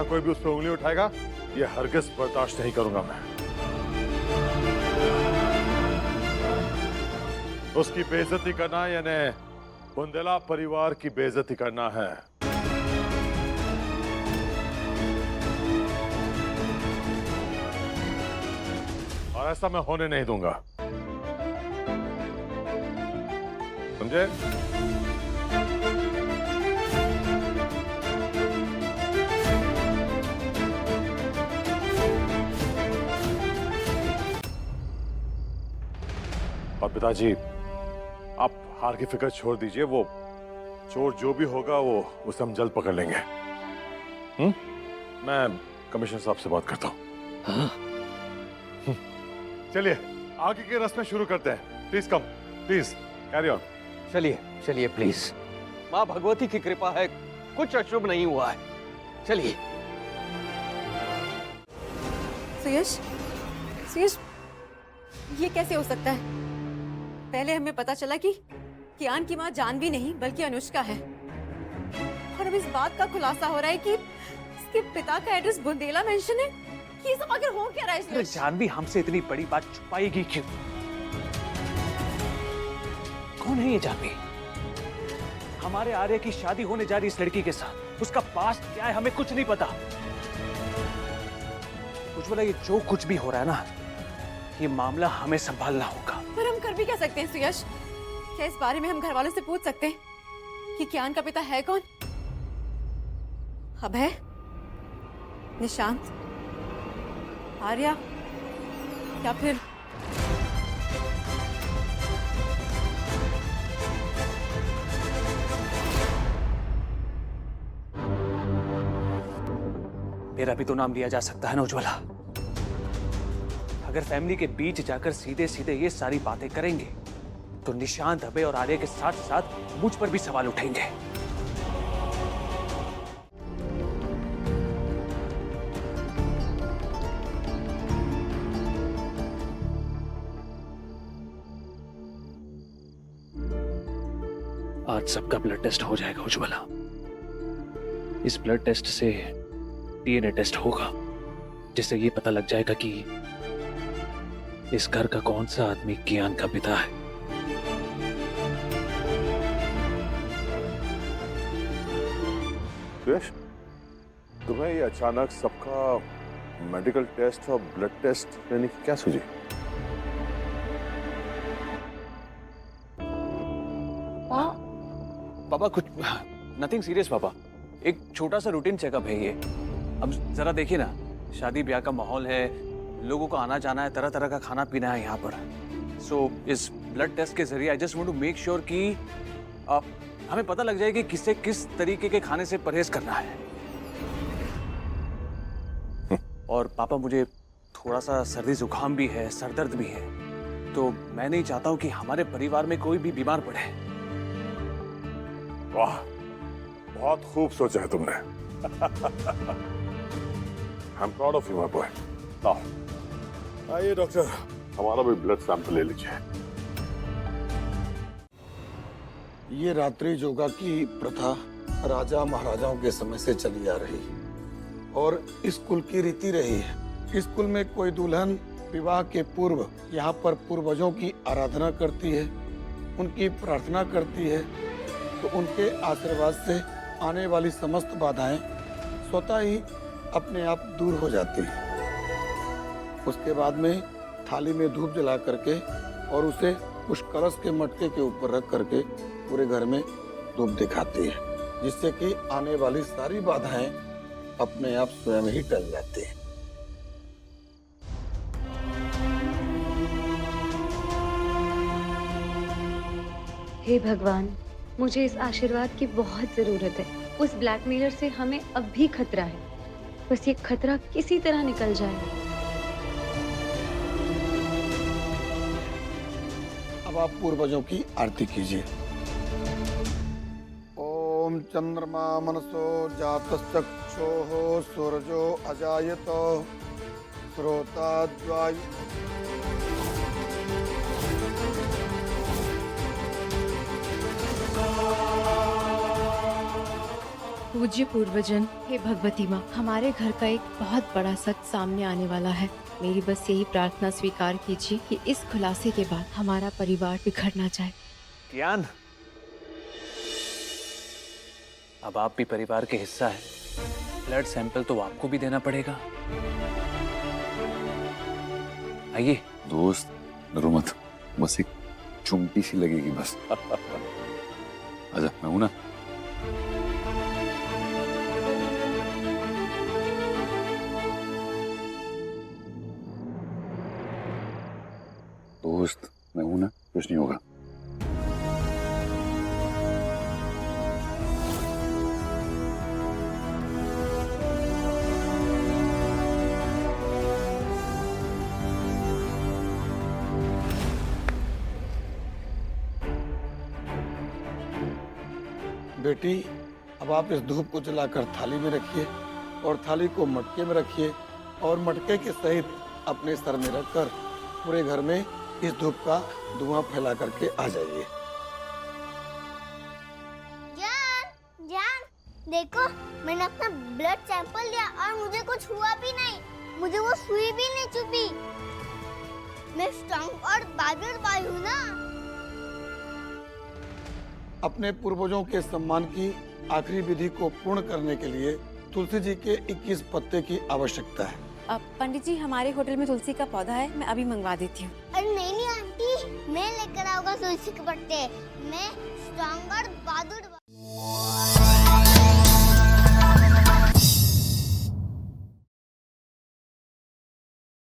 कोई भी उस पर उंगली उठाएगा, ये हरगिज बर्दाश्त नहीं करूंगा मैं। उसकी बेइज्जती करना यानी बुंदेला परिवार की बेइज्जती करना है। और ऐसा मैं होने नहीं दूंगा, समझे? और पिताजी, आप हार की फिक्र छोड़ दीजिए। वो चोर जो भी होगा वो उसे हम जल्द पकड़ लेंगे। मैं कमिश्नर साहब से बात करता हूँ। हाँ? चलिए आगे के रस्म शुरू करते हैं। Please come, please carry on. चलिए चलिए प्लीज, माँ भगवती की कृपा है, कुछ अशुभ नहीं हुआ है। चलिए। सुयश, सुयश, ये कैसे हो सकता है? पहले हमें पता चला कि कियान की माँ जानवी नहीं बल्कि अनुष्का है, और अब इस बात का खुलासा हो रहा है कि इसके पिता का एड्रेस बुंदेला मेंशन है। ये सब आखिर हो क्या रहा है? अरे जानवी हमसे इतनी बड़ी बात छुपाएगी क्यों? कौन है ये जानवी? हमारे आर्य की शादी होने जा रही इस लड़की के साथ, उसका पास्ट क्या है हमें कुछ नहीं पता। उज्ज्वला, ये जो कुछ भी हो रहा है ना, ये मामला हमें संभालना होगा। पर हम कर भी क्या सकते हैं सुयश? क्या इस बारे में हम घर वालों से पूछ सकते हैं कि कियान का पिता है कौन? अभय, निशांत, आर्या, या फिर मेरा भी तो नाम लिया जा सकता है ना उज्ज्वला। अगर फैमिली के बीच जाकर सीधे सीधे ये सारी बातें करेंगे तो निशांत, अभय और आर्य के साथ साथ मुझ पर भी सवाल उठेंगे। आज सबका ब्लड टेस्ट हो जाएगा उज्ज्वला। इस ब्लड टेस्ट से डीएनए टेस्ट होगा, जिससे ये पता लग जाएगा कि इस घर का कौन सा आदमी कियान का पिता है। सुयश, तुम्हें ये अचानक सबका मेडिकल टेस्ट और ब्लड टेस्ट लेने की क्या सूझी? पापा कुछ नथिंग सीरियस पापा, एक छोटा सा रूटीन चेकअप है ये। अब जरा देखिए ना, शादी ब्याह का माहौल है, लोगों को आना जाना है, तरह तरह का खाना पीना है यहाँ पर। सो इस ब्लड टेस्ट के जरिए I just want to make sure कि हमें पता लग जाए कि किससे किस तरीके के खाने से परहेज करना है। और पापा, मुझे थोड़ा सा सर्दी जुकाम भी है, सरदर्द भी है, तो मैं नहीं चाहता हूँ कि हमारे परिवार में कोई भी बीमार पड़े। वाह, बहुत खूब सोचा है तुमने। I'm proud of you, my boy. आइए डॉक्टर, हमारा भी ब्लड सैंपल ले लीजिए। ये रात्रि योगा की प्रथा राजा महाराजाओं के समय से चली आ रही है और इस कुल की रीति रही है। इस कुल में कोई दुल्हन विवाह के पूर्व यहाँ पर पूर्वजों की आराधना करती है, उनकी प्रार्थना करती है, तो उनके आशीर्वाद से आने वाली समस्त बाधाएं स्वतः ही अपने आप दूर हो जाती हैं। उसके बाद में थाली में धूप जला करके और उसे उस कलश के मटके के ऊपर रख करके पूरे घर में धूप दिखाती है, जिससे कि आने वाली सारी बाधाएं अपने आप स्वयं ही टल जाती हैं। हे भगवान, मुझे इस आशीर्वाद की बहुत जरूरत है। उस ब्लैकमेलर से हमें अब भी खतरा है, बस ये खतरा किसी तरह निकल जाए। अब आप पूर्वजों की आरती कीजिए। ओम चंद्रमा मनसो जातश्चक्षोः सूरजो अजायत श्रोताद्वायु। पूज्य पूर्वजन, हे भगवती माँ, हमारे घर का एक बहुत बड़ा सच सामने आने वाला है। मेरी बस यही प्रार्थना स्वीकार कीजिए कि इस खुलासे के बाद हमारा परिवार बिखर ना जाए। कियान, अब आप भी परिवार के हिस्सा है। ब्लड सैंपल तो आपको भी देना पड़ेगा। आइए। दोस्त डरो मत, बस एक चुमटी सी लगेगी बस। आजा, मैं हूं ना। दोस्त मैं हूं ना, कुछ नहीं होगा। बेटी, अब आप इस धूप को जलाकर थाली में रखिए और थाली को मटके में रखिए और मटके के सहित अपने सर में रखकर पूरे घर में इस धूप का धुआं फैला करके आ जाइए। जान, जान, देखो मैंने अपना ब्लड सैंपल लिया और मुझे कुछ हुआ भी नहीं। मुझे वो सुई भी नहीं चुभी। मैं स्ट्रांग और बहादुर भाई हूँ ना। अपने पूर्वजों के सम्मान की आखिरी विधि को पूर्ण करने के लिए तुलसी जी के 21 पत्ते की आवश्यकता है। अब पंडित जी, हमारे होटल में तुलसी का पौधा है, मैं अभी मंगवा देती हूँ। अरे नहीं आंटी, मैं लेकर आऊंगा तुलसी के पत्ते। मैं स्ट्रांग और बहादुर